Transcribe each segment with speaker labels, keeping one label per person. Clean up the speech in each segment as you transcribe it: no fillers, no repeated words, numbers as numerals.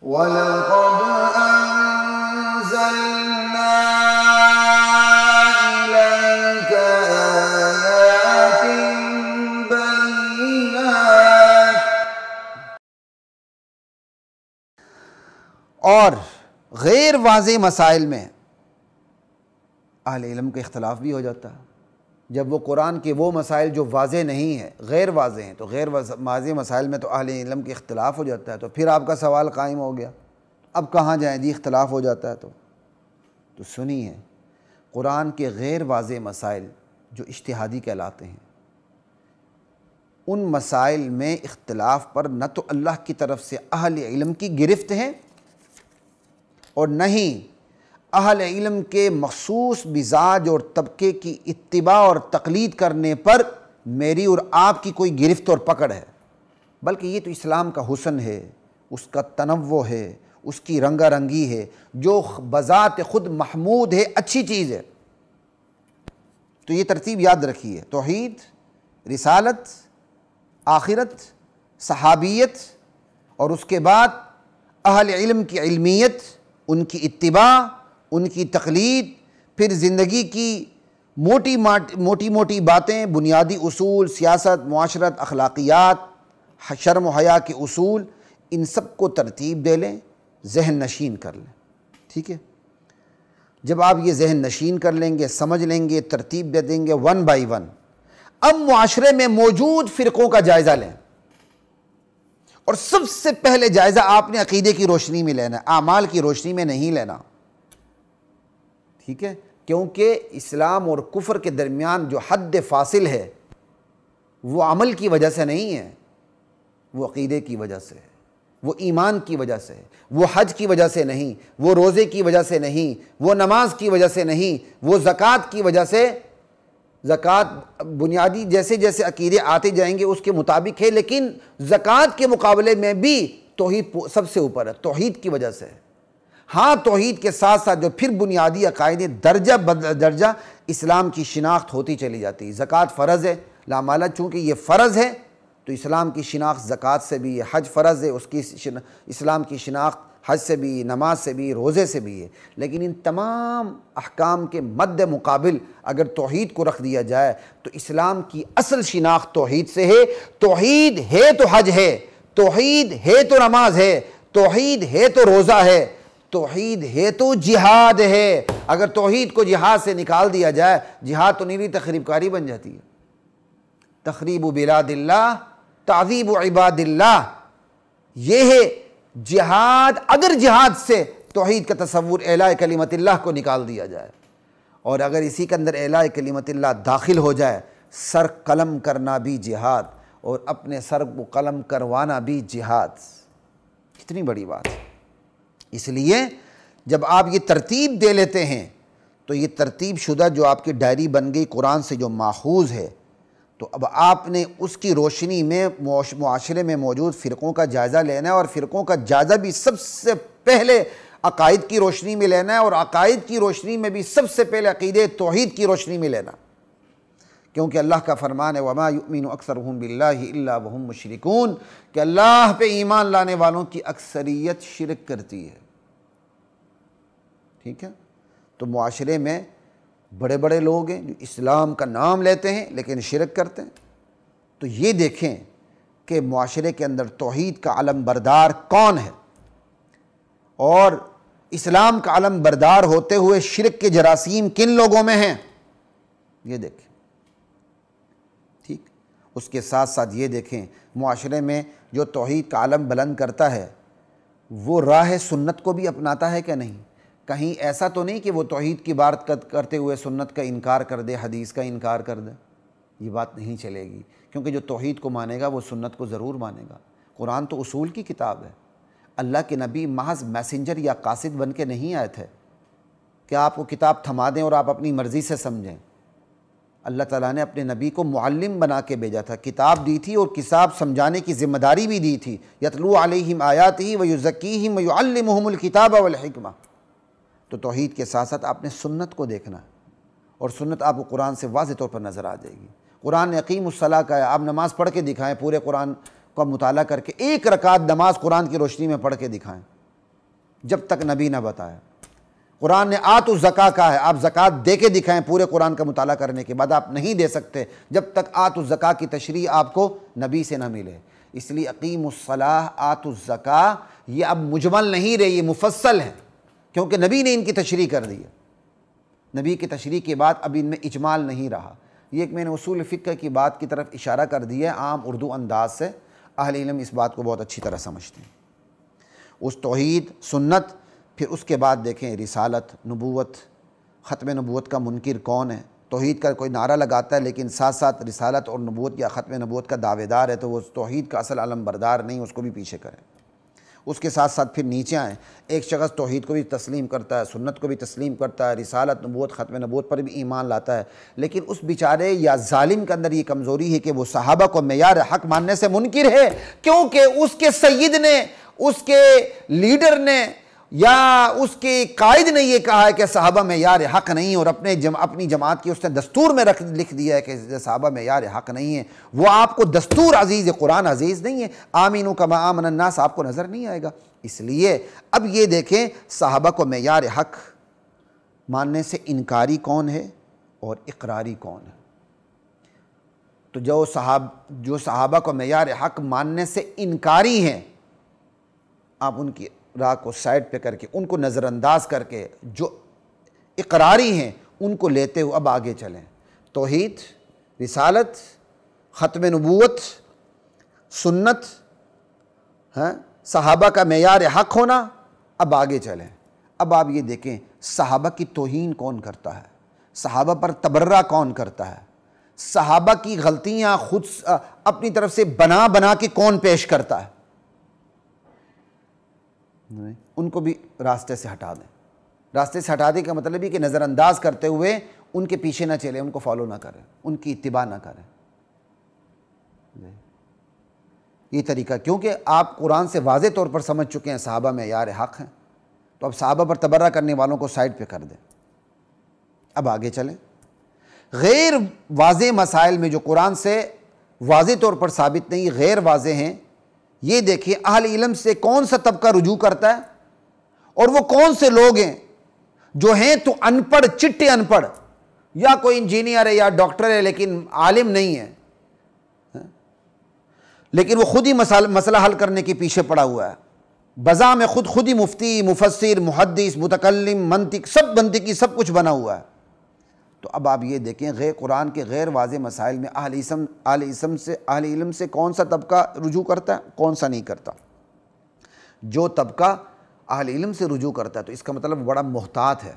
Speaker 1: وَلَقَدْ أَنزَلْنَا إِلَيْكَ آيَاتٍ بَيِّنَاتٍ۔
Speaker 2: اور غیر واضح مسائل میں اہل علم کا اختلاف بھی ہو جاتا ہے۔ جب وہ قرآن کے وہ مسائل جو واضح نہیں ہیں غیر واضح ہیں، تو غیر واضح مسائل میں تو اہل علم کے اختلاف ہو جاتا ہے، تو پھر آپ کا سوال قائم ہو گیا اب کہاں جائیں جی، اختلاف ہو جاتا ہے تو سنیے، قرآن کے غیر واضح مسائل جو اجتہادی کہلاتے ہیں، ان مسائل میں اختلاف پر نہ تو اللہ کی طرف سے اہل علم کی گرفت ہے اور نہ ہی اہل علم کے مخصوص مزاج اور طبقے کی اتباع اور تقلید کرنے پر میری اور آپ کی کوئی گرفت اور پکڑ ہے، بلکہ یہ تو اسلام کا حسن ہے، اس کا تنوع ہے، اس کی رنگا رنگی ہے، جو بذات خود محمود ہے، اچھی چیز ہے۔ تو یہ ترتیب یاد رکھیے، توحید، رسالت، آخرت، صحابیت، اور اس کے بعد اہل علم کی علمیت، ان کی اتباع، ان کی تقلید، پھر زندگی کی موٹی موٹی باتیں، بنیادی اصول، سیاست، معاشرت، اخلاقیات، شرم و حیا کے اصول، ان سب کو ترتیب دے لیں، ذہن نشین کر لیں، ٹھیک ہے؟ جب آپ یہ ذہن نشین کر لیں گے، سمجھ لیں گے، ترتیب دے دیں گے ون بائی ون، اب معاشرے میں موجود فرقوں کا جائزہ لیں، اور سب سے پہلے جائزہ آپ نے عقیدے کی روشنی میں لینا ہے، اعمال کی روشنی میں نہیں لینا، ٹھیک ہے؟ کیونکہ اسلام اور کفر کے درمیان جو حد فاصل ہے وہ عمل کی وجہ سے نہیں ہے، وہ عقیدے کی وجہ سے ہے، وہ ایمان کی وجہ سے ہے، وہ حج کی وجہ سے نہیں، وہ روزے کی وجہ سے نہیں، وہ نماز کی وجہ سے نہیں، وہ زکوٰۃ کی وجہ سے۔ زکوٰۃ بنیادی جیسے جیسے عقیدے آتے جائیں گے اس کے مطابق ہے، لیکن زکوٰۃ کے مقابلے میں بھی توحید سب سے اوپر ہے، توحید کی وجہ سے ہے۔ ہاں، توحید کے ساتھ ساتھ جو پھر بنیادی عقائد درجہ بدرجہ اسلام کی شناخت ہوتی چلی جاتی ہے۔ زکوٰۃ فرض ہے، لامالہ چونکہ یہ فرض ہے تو اسلام کی شناخت زکوٰۃ سے بھی ہے، حج فرض ہے، اس کی اسلام کی شناخت حج سے بھی، نماز سے بھی، روزے سے بھی ہے، لیکن ان تمام احکام کے مد مقابل اگر توحید کو رکھ دیا جائے تو اسلام کی اصل شناخت توحید سے ہے۔ توحید ہے تو حج ہے، توحید ہے تو نماز ہے، توحید ہے تو روزہ ہے، توحید ہے تو جہاد ہے۔ اگر توحید کو جہاد سے نکال دیا جائے، جہاد تو نیری تخریب کاری بن جاتی ہے۔ تخریب بلاد اللہ، تعذیب عباد اللہ، یہ ہے جہاد۔ اگر جہاد سے توحید کا تصور اعلاء کلمت اللہ کو نکال دیا جائے، اور اگر اسی کے اندر اعلاء کلمت اللہ داخل ہو جائے، سر قلم کرنا بھی جہاد اور اپنے سر کو قلم کروانا بھی جہاد، کتنی بڑی بات ہے۔ اس لیے جب آپ یہ ترتیب دے لیتے ہیں تو یہ ترتیب شدہ جو آپ کی ڈائری بن گئی قرآن سے جو ماخوذ ہے، تو اب آپ نے اس کی روشنی میں معاشرے میں موجود فرقوں کا جائزہ لینا ہے، اور فرقوں کا جائزہ بھی سب سے پہلے عقائد کی روشنی میں لینا ہے، اور عقائد کی روشنی میں بھی سب سے پہلے عقیدے توحید کی روشنی میں لینا، کیونکہ اللہ کا فرمان ہے وَمَا يُؤْمِنُ أَكْثَرُهُم بِاللَّهِ إِلَّا وَهُم مُشْرِكُونَ، کہ اللہ پہ ایمان لانے والوں کی اکثریت شرک کرتی ہے، ٹھیک ہے؟ تو معاشرے میں بڑے بڑے لوگ ہیں جو اسلام کا نام لیتے ہیں لیکن شرک کرتے ہیں، تو یہ دیکھیں کہ معاشرے کے اندر توحید کا علم بردار کون ہے، اور اسلام کا علم بردار ہوتے ہوئے شرک کے جراثیم کن لوگوں میں ہیں، یہ دیکھیں، ٹھیک؟ اس کے ساتھ ساتھ یہ دیکھیں معاشرے میں جو توحید کا علم بلند کرتا ہے وہ راہ سنت کو بھی اپناتا ہے کہ نہیں؟ کہیں ایسا تو نہیں کہ وہ توحید کی بات کرتے ہوئے سنت کا انکار کر دے، حدیث کا انکار کر دے، یہ بات نہیں چلے گی، کیونکہ جو توحید کو مانے گا وہ سنت کو ضرور مانے گا۔ قرآن تو اصول کی کتاب ہے، اللہ کے نبی محض میسنجر یا قاصد بن کے نہیں آئے تھے کہ آپ کو کتاب تھما دیں اور آپ اپنی مرضی سے سمجھیں۔ اللہ تعالیٰ نے اپنے نبی کو معلم بنا کے بھیجا تھا، کتاب دی تھی اور کتاب سمجھانے کی ذمہ داری بھی دی تھی، یتلو علیہم آیاتہ ویزکیہم ویعلمہم الکتاب والحکمہ۔ تو توحید کے ساتھ ساتھ آپ نے سنت کو دیکھنا ہے، اور سنت آپ کو قرآن سے واضح طور پر نظر آ جائے گی۔ قرآن نے اقیم الصلاۃ کا ہے، آپ نماز پڑھ کے دکھائیں، پورے قرآن کا مطالعہ کر کے ایک رکعت نماز قرآن کی روشنی میں پڑھ کے دکھائیں، جب تک نبی نہ بتایا۔ قرآن نے آتوا الزکاۃ کہا ہے، آپ زکوٰۃ دے کے دکھائیں، پورے قرآن کا مطالعہ کرنے کے بعد آپ نہیں دے سکتے جب تک آتوا الزکاۃ کی تشریح آپ کو نبی سے نہ ملے۔ اس لیے اقیموا الصلاۃ آتوا الزکاۃ یہ اب مجمل نہیں رہی، یہ مفصل ہے، کیونکہ نبی نے ان کی تشریح کر دی ہے۔ نبی کی تشریح کے بعد اب ان میں اجمال نہیں رہا۔ یہ ایک میں نے اصول فقہ کی بات کی طرف اشارہ کر دیا ہے عام اردو انداز سے، اہل علم اس بات کو بہت اچھی طرح سمجھتے ہیں۔ اس توحید، سنت، پھر اس کے بعد دیکھیں رسالت، نبوت، ختم نبوت کا منکر کون ہے؟ توحید کا کوئی نعرہ لگاتا ہے لیکن ساتھ ساتھ رسالت اور نبوت یا ختم نبوت کا دعوے دار ہے، تو وہ توحید کا اصل علم بردار نہیں، اس کو بھی پیچھے کریں۔ اس کے ساتھ ساتھ پھر نیچے آئیں، ایک شخص توحید کو بھی تسلیم کرتا ہے، سنت کو بھی تسلیم کرتا ہے، رسالت، نبوت، ختم نبوت پر بھی ایمان لاتا ہے، لیکن اس بیچارے یا ظالم کے اندر یہ کمزوری ہے کہ وہ صحابہ کو معیار حق ماننے سے منکر ہے، کیونکہ اس کے سید نے، اس کے لیڈر نے یا اس کے قائد نے یہ کہا ہے کہ صحابہ معیار حق نہیں، اور اپنی جماعت کی اس نے دستور میں لکھ دیا ہے کہ صحابہ معیار حق نہیں ہے۔ وہ آپ کو دستور عزیز ہے، قرآن عزیز نہیں ہے۔ آمینوا کما آمن الناس آپ کو نظر نہیں آئے گا۔ اس لیے اب یہ دیکھیں صحابہ کو معیار حق ماننے سے انکاری کون ہے اور اقراری کون ہے۔ تو جو صحابہ کو معیار حق ماننے سے انکاری ہیں، آپ ان کی راہ کو سائڈ پہ کر کے، ان کو نظر انداز کر کے، جو اقراری ہیں ان کو لیتے ہوئے اب آگے چلیں۔ توحید، رسالت، ختم نبوت، سنت، صحابہ کا معیار حق ہونا، اب آگے چلیں۔ اب آپ یہ دیکھیں صحابہ کی توہین کون کرتا ہے، صحابہ پر تبرہ کون کرتا ہے، صحابہ کی غلطیاں خود اپنی طرف سے بنا کے کون پیش کرتا ہے، ان کو بھی راستے سے ہٹا دیں۔ راستے سے ہٹا دیں کا مطلب یہ کہ نظر انداز کرتے ہوئے ان کے پیچھے نہ چلیں، ان کو فالو نہ کریں، ان کی اتباع نہ کریں۔ یہ طریقہ، کیونکہ آپ قرآن سے واضح طور پر سمجھ چکے ہیں صحابہ معیار حق ہیں، تو اب صحابہ پر تبرہ کرنے والوں کو سائڈ پہ کر دیں۔ اب آگے چلیں۔ غیر واضح مسائل میں جو قرآن سے واضح طور پر ثابت نہیں، غیر واضح ہیں، یہ دیکھیے اہل علم سے کون سا طبقہ رجوع کرتا ہے، اور وہ کون سے لوگ ہیں جو ہیں تو ان پڑھ، چٹے ان پڑھ، یا کوئی انجینئر ہے یا ڈاکٹر ہے لیکن عالم نہیں ہے، لیکن وہ خود ہی مسئلہ حل کرنے کے پیچھے پڑا ہوا ہے، بذا میں خود ہی مفتی، مفسر، محدث، متکلم، منطقی سب کچھ بنا ہوا ہے۔ تو اب آپ یہ دیکھیں غیر قرآن کے غیر واضح مسائل میں اہل علم سے کون سا طبقہ رجوع کرتا ہے، کون سا نہیں کرتا۔ جو طبقہ اہل علم سے رجوع کرتا ہے تو اس کا مطلب بڑا محتاط ہے،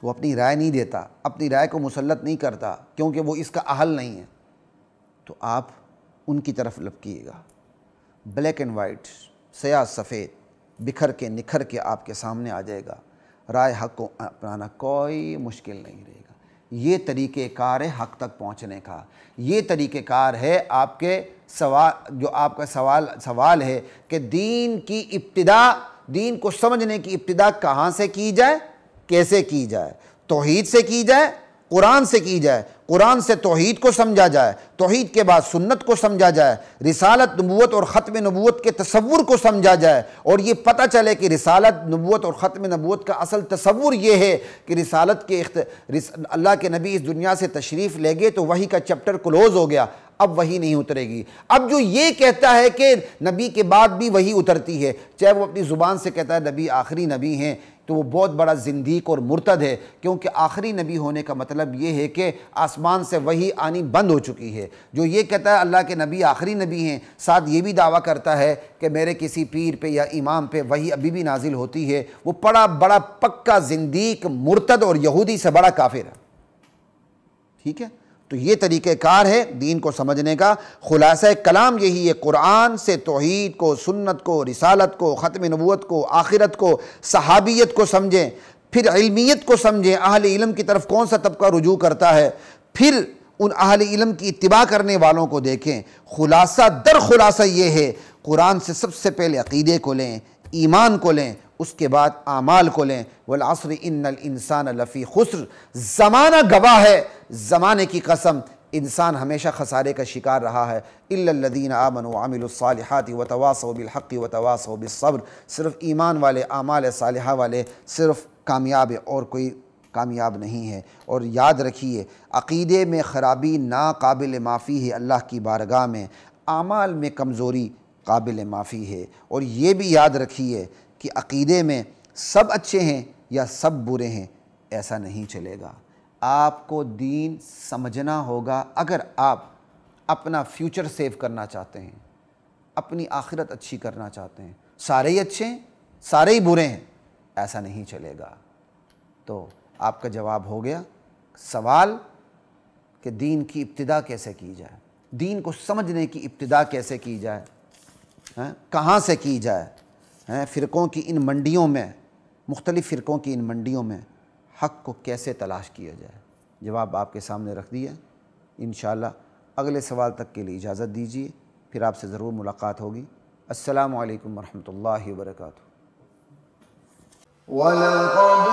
Speaker 2: وہ اپنی رائے نہیں دیتا، اپنی رائے کو مسلط نہیں کرتا، کیونکہ وہ اس کا اہل نہیں ہے، تو آپ ان کی طرف لپکیے گا۔ بلیک اینڈ وائٹ، سیاہ سفید، بکھر کے نکھر کے آپ کے سامنے آ جائے گا، رائے حق کو اپنانا کوئی مشکل نہیں رہے گا۔ یہ طریقہ کار ہے حق تک پہنچنے کا، یہ طریقہ کار ہے آپ کے جو آپ کا سوال ہے کہ دین کی ابتدا، دین کو سمجھنے کی ابتدا کہاں سے کی جائے، کیسے کی جائے؟ توحید سے کی جائے، قرآن سے کی جائے، قرآن سے توحید کو سمجھا جائے، توحید کے بعد سنت کو سمجھا جائے، رسالت، نبوت اور ختم نبوت کے تصور کو سمجھا جائے، اور یہ پتہ چلے کہ رسالت، نبوت اور ختم نبوت کا اصل تصور یہ ہے کہ رسالت کے اللہ کے نبی اس دنیا سے تشریف لے گئے تو وحی کا چیپٹر کلوز ہو گیا، اب وحی نہیں اترے گی۔ اب جو یہ کہتا ہے کہ نبی کے بعد بھی وحی اترتی ہے، چاہے وہ اپنی زبان سے کہتا ہے نبی آخری نبی ہیں، تو وہ بہت بڑا زندیق اور مرتد ہے، کیونکہ آخری نبی ہونے کا مطلب یہ ہے کہ آسمان سے وحی آنی بند ہو چکی ہے۔ جو یہ کہتا ہے اللہ کے نبی آخری نبی ہیں، ساتھ یہ بھی دعویٰ کرتا ہے کہ میرے کسی پیر پہ یا امام پہ وحی ابھی بھی نازل ہوتی ہے، وہ بڑا پکا زندیق، مرتد اور یہودی سے بڑا کافر ہے۔ ٹھیک ہے، تو یہ طریقہ کار ہے دین کو سمجھنے کا۔ خلاصہ کلام یہی ہے، قرآن سے توحید کو، سنت کو، رسالت کو، ختم نبوت کو، آخرت کو، صحابیت کو سمجھیں، پھر علمیت کو سمجھیں، اہل علم کی طرف کون سا طبقہ رجوع کرتا ہے، پھر ان اہل علم کی اتباع کرنے والوں کو دیکھیں۔ خلاصہ در خلاصہ یہ ہے، قرآن سے سب سے پہلے عقیدے کو لیں، ایمان کو لیں، اس کے بعد اعمال کو لیں۔ والعصر ان الانسان لفی خسر، زمانہ گواہ ہے، زمانے کی قسم انسان ہمیشہ خسارے کا شکار رہا ہے۔ الا الذین آمنوا وعملوا الصالحات وتواصوا بالحق وتواصوا بالصبر، صرف ایمان والے، اعمال صالحہ والے صرف کامیاب ہے، اور کوئی کامیاب نہیں ہے۔ اور یاد رکھیے عقیدے میں خرابی ناقابل معافی ہے اللہ کی بارگاہ میں، اعمال میں کمزوری قابل معافی ہے۔ اور یہ بھی یاد رکھیے کہ عقیدے میں سب اچھے ہیں یا سب برے ہیں، ایسا نہیں چلے گا۔ آپ کو دین سمجھنا ہوگا اگر آپ اپنا فیوچر سیو کرنا چاہتے ہیں، اپنی آخرت اچھی کرنا چاہتے ہیں۔ سارے ہی اچھے ہیں، سارے ہی برے ہیں، ایسا نہیں چلے گا۔ تو آپ کا جواب ہو گیا سوال کہ دین کی ابتدا کیسے کی جائے، دین کو سمجھنے کی ابتدا کیسے کی جائے، کہاں سے کی جائے، فرقوں کی ان منڈیوں میں، مختلف فرقوں کی ان منڈیوں میں حق کو کیسے تلاش کیا جائے۔ جواب آپ کے سامنے رکھ دیا۔ انشاءاللہ اگلے سوال تک کے لیے اجازت دیجیے، پھر آپ سے ضرور ملاقات ہوگی۔ السلام علیکم ورحمۃ اللہ وبرکاتہ۔
Speaker 1: وَلَقَدْ